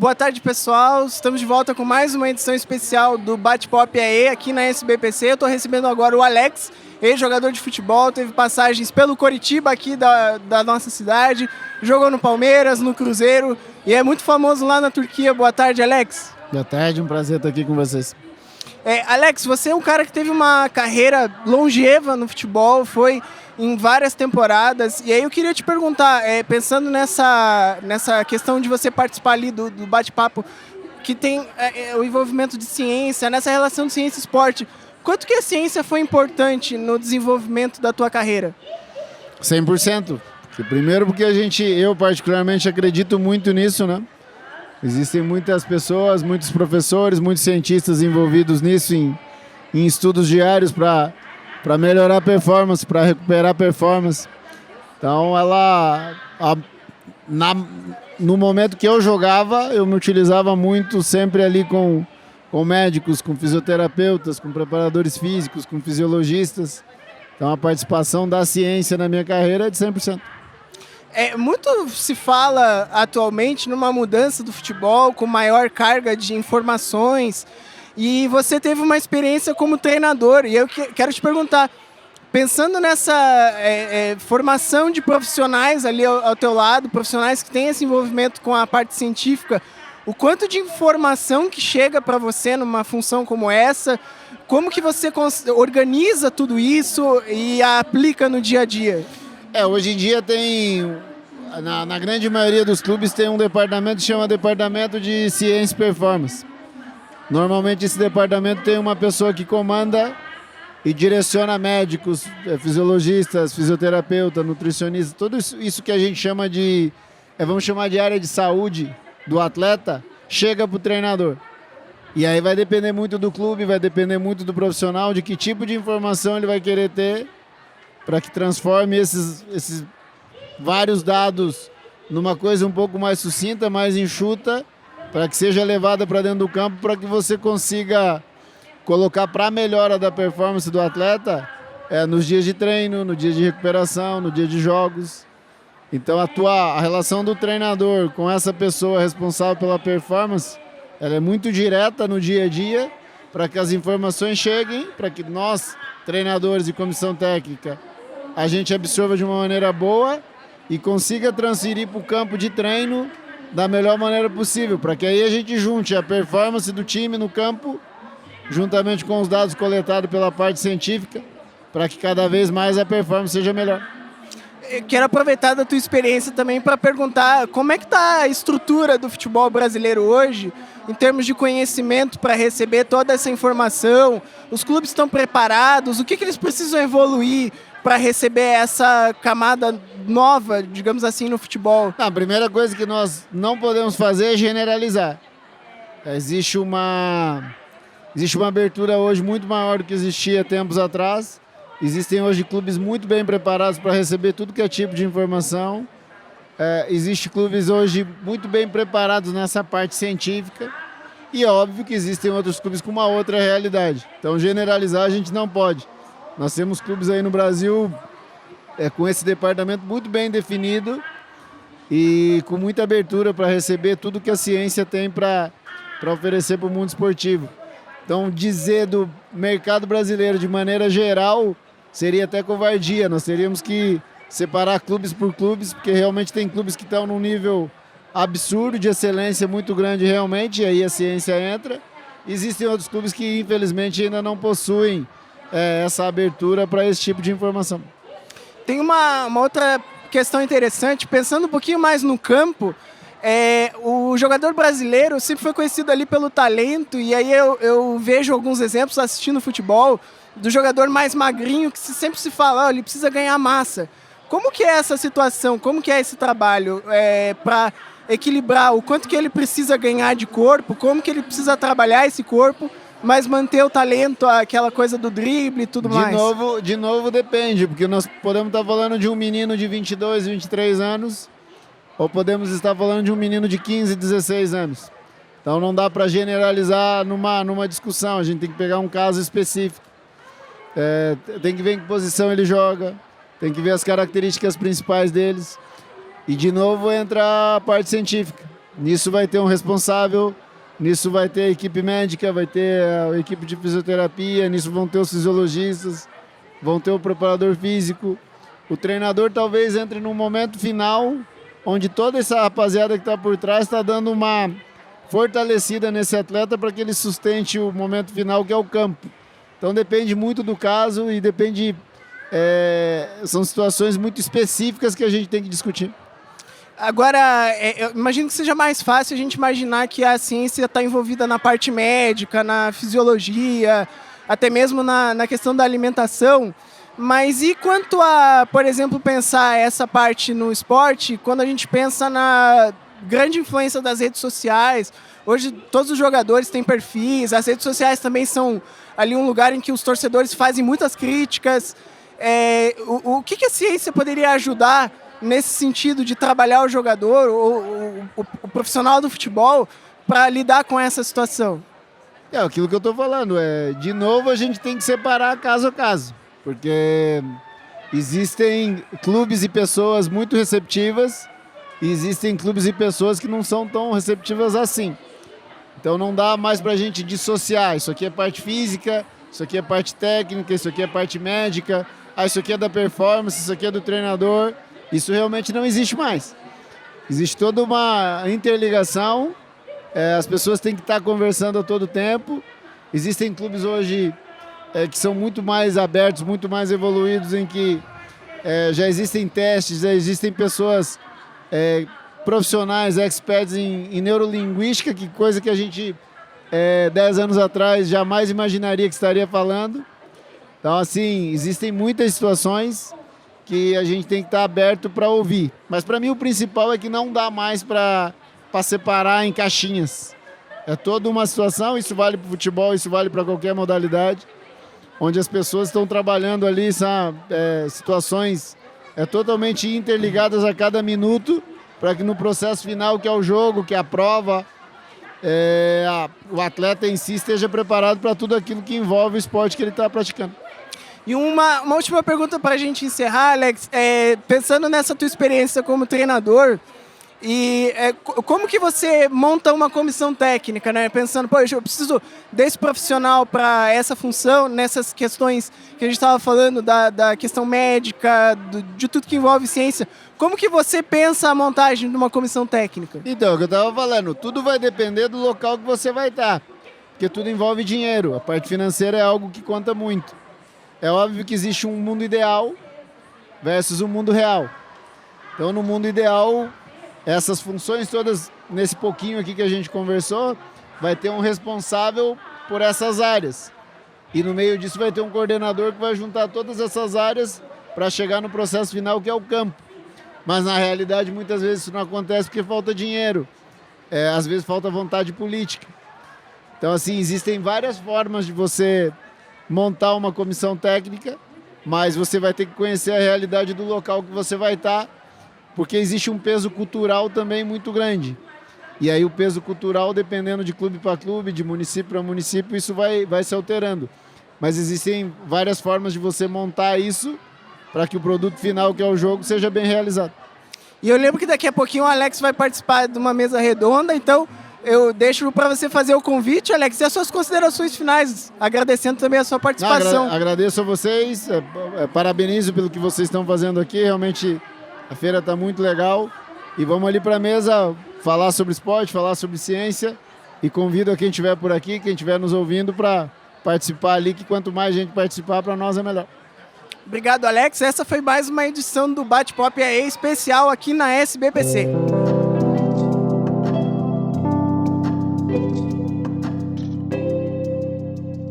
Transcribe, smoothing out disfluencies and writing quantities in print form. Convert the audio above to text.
Boa tarde, pessoal. Estamos de volta com mais uma edição especial do Bate-Pop AE aqui na SBPC. Eu estou recebendo agora o Alex, ex-jogador de futebol, teve passagens pelo Coritiba aqui da nossa cidade, jogou no Palmeiras, no Cruzeiro e é muito famoso lá na Turquia. Boa tarde, Alex. Boa tarde, um prazer estar aqui com vocês. Alex, você é um cara que teve uma carreira longeva no futebol, foi em várias temporadas, e aí eu queria te perguntar, pensando nessa questão de você participar ali do bate-papo, que tem o envolvimento de ciência, nessa relação de ciência e esporte, quanto que a ciência foi importante no desenvolvimento da tua carreira? 100%. Primeiro porque eu particularmente acredito muito nisso, né? Existem muitas pessoas, muitos professores, muitos cientistas envolvidos nisso em estudos diários para melhorar a performance, para recuperar a performance. Então, no momento que eu jogava, eu me utilizava muito sempre ali com médicos, com fisioterapeutas, com preparadores físicos, com fisiologistas. Então, a participação da ciência na minha carreira é de 100%. Muito se fala atualmente numa mudança do futebol com maior carga de informações, e você teve uma experiência como treinador, e eu quero te perguntar, pensando nessa formação de profissionais ali ao teu lado, profissionais que têm esse envolvimento com a parte científica, o quanto de informação que chega para você numa função como essa, como que você organiza tudo isso e a aplica no dia a dia? Hoje em dia na grande maioria dos clubes tem um departamento que chama Departamento de Ciência e Performance. Normalmente esse departamento tem uma pessoa que comanda e direciona médicos, fisiologistas, fisioterapeuta, nutricionistas, tudo isso que a gente chama vamos chamar de área de saúde do atleta, chega para o treinador. E aí vai depender muito do clube, vai depender muito do profissional, de que tipo de informação ele vai querer ter para que transforme esses vários dados numa coisa um pouco mais sucinta, mais enxuta, para que seja levada para dentro do campo, para que você consiga colocar para a melhora da performance do atleta nos dias de treino, no dia de recuperação, no dia de jogos. Então a relação do treinador com essa pessoa responsável pela performance, ela é muito direta no dia a dia, para que as informações cheguem, para que nós, treinadores e comissão técnica, a gente absorva de uma maneira boa e consiga transferir para o campo de treino da melhor maneira possível, para que aí a gente junte a performance do time no campo, juntamente com os dados coletados pela parte científica, para que cada vez mais a performance seja melhor. Eu quero aproveitar da tua experiência também para perguntar como é que está a estrutura do futebol brasileiro hoje, em termos de conhecimento para receber toda essa informação. Os clubes estão preparados? O que eles precisam evoluir para receber essa camada nova, digamos assim, no futebol? A primeira coisa que nós não podemos fazer é generalizar. Existe uma abertura hoje muito maior do que existia tempos atrás. Existem hoje clubes muito bem preparados para receber tudo que é tipo de informação. Existem clubes hoje muito bem preparados nessa parte científica. E é óbvio que existem outros clubes com uma outra realidade. Então, generalizar a gente não pode. Nós temos clubes aí no Brasil com esse departamento muito bem definido e com muita abertura para receber tudo que a ciência tem para oferecer para o mundo esportivo. Então, dizer do mercado brasileiro de maneira geral seria até covardia. Nós teríamos que separar clubes por clubes, porque realmente tem clubes que estão num nível absurdo, de excelência muito grande realmente, e aí a ciência entra. Existem outros clubes que, infelizmente, ainda não possuem essa abertura para esse tipo de informação. Tem uma outra questão interessante, pensando um pouquinho mais no campo, o jogador brasileiro sempre foi conhecido ali pelo talento, e aí eu vejo alguns exemplos assistindo futebol do jogador mais magrinho, que sempre se fala, ele precisa ganhar massa. Como que é essa situação? Como que é esse trabalho para equilibrar o quanto que ele precisa ganhar de corpo, como que ele precisa trabalhar esse corpo, mas manter o talento, aquela coisa do drible e tudo mais? De novo depende, porque nós podemos estar falando de um menino de 22, 23 anos, ou podemos estar falando de um menino de 15, 16 anos. Então não dá para generalizar numa discussão, a gente tem que pegar um caso específico. Tem que ver em que posição ele joga, tem que ver as características principais deles. E de novo entra a parte científica. Nisso vai ter um responsável, nisso vai ter a equipe médica, vai ter a equipe de fisioterapia, nisso vão ter os fisiologistas, vão ter o preparador físico. O treinador talvez entre num momento final, onde toda essa rapaziada que está por trás está dando uma fortalecida nesse atleta para que ele sustente o momento final, que é o campo. Então depende muito do caso e depende... são situações muito específicas que a gente tem que discutir. Agora, eu imagino que seja mais fácil a gente imaginar que a ciência está envolvida na parte médica, na fisiologia, até mesmo na questão da alimentação. Mas e quanto a, por exemplo, pensar essa parte no esporte, quando a gente pensa na grande influência das redes sociais? Hoje todos os jogadores têm perfis, as redes sociais também são ali um lugar em que os torcedores fazem muitas críticas. O que a ciência poderia ajudar nesse sentido de trabalhar o jogador, o profissional do futebol, para lidar com essa situação? É aquilo que eu estou falando. De novo, a gente tem que separar caso a caso, porque existem clubes e pessoas muito receptivas e existem clubes e pessoas que não são tão receptivas assim. Então não dá mais para a gente dissociar. Isso aqui é parte física, isso aqui é parte técnica, isso aqui é parte médica, isso aqui é da performance, isso aqui é do treinador. Isso realmente não existe mais. Existe toda uma interligação, as pessoas têm que estar conversando a todo tempo. Existem clubes hoje que são muito mais abertos, muito mais evoluídos, em que já existem testes, já existem pessoas profissionais, experts em neurolinguística, que coisa que a gente 10 anos atrás jamais imaginaria que estaria falando. Então, assim, existem muitas situações que a gente tem que estar aberto para ouvir. Mas para mim o principal é que não dá mais para separar em caixinhas. É toda uma situação, isso vale para o futebol, isso vale para qualquer modalidade, onde as pessoas estão trabalhando ali, são situações totalmente interligadas a cada minuto, para que no processo final, que é o jogo, que é a prova, o atleta em si esteja preparado para tudo aquilo que envolve o esporte que ele está praticando. E uma última pergunta para a gente encerrar, Alex. Pensando nessa tua experiência como treinador, como que você monta uma comissão técnica, né? Pensando, eu preciso desse profissional para essa função, nessas questões que a gente estava falando, da questão médica, de tudo que envolve ciência. Como que você pensa a montagem de uma comissão técnica? Então, o que eu estava falando, tudo vai depender do local que você vai estar, porque tudo envolve dinheiro. A parte financeira é algo que conta muito. É óbvio que existe um mundo ideal versus um mundo real. Então, no mundo ideal, essas funções todas, nesse pouquinho aqui que a gente conversou, vai ter um responsável por essas áreas. E no meio disso vai ter um coordenador que vai juntar todas essas áreas para chegar no processo final, que é o campo. Mas, na realidade, muitas vezes isso não acontece porque falta dinheiro. Às vezes falta vontade política. Então, assim, existem várias formas de você montar uma comissão técnica, mas você vai ter que conhecer a realidade do local que você vai estar, porque existe um peso cultural também muito grande. E aí o peso cultural, dependendo de clube para clube, de município para município, isso vai se alterando. Mas existem várias formas de você montar isso para que o produto final, que é o jogo, seja bem realizado. E eu lembro que daqui a pouquinho o Alex vai participar de uma mesa redonda, então eu deixo para você fazer o convite, Alex, e as suas considerações finais, agradecendo também a sua participação. Agradeço a vocês, parabenizo pelo que vocês estão fazendo aqui, realmente a feira está muito legal. E vamos ali para a mesa falar sobre esporte, falar sobre ciência, e convido a quem estiver por aqui, quem estiver nos ouvindo, para participar ali, que quanto mais gente participar, para nós é melhor. Obrigado, Alex. Essa foi mais uma edição do Bate-Pop EA especial aqui na SBPC.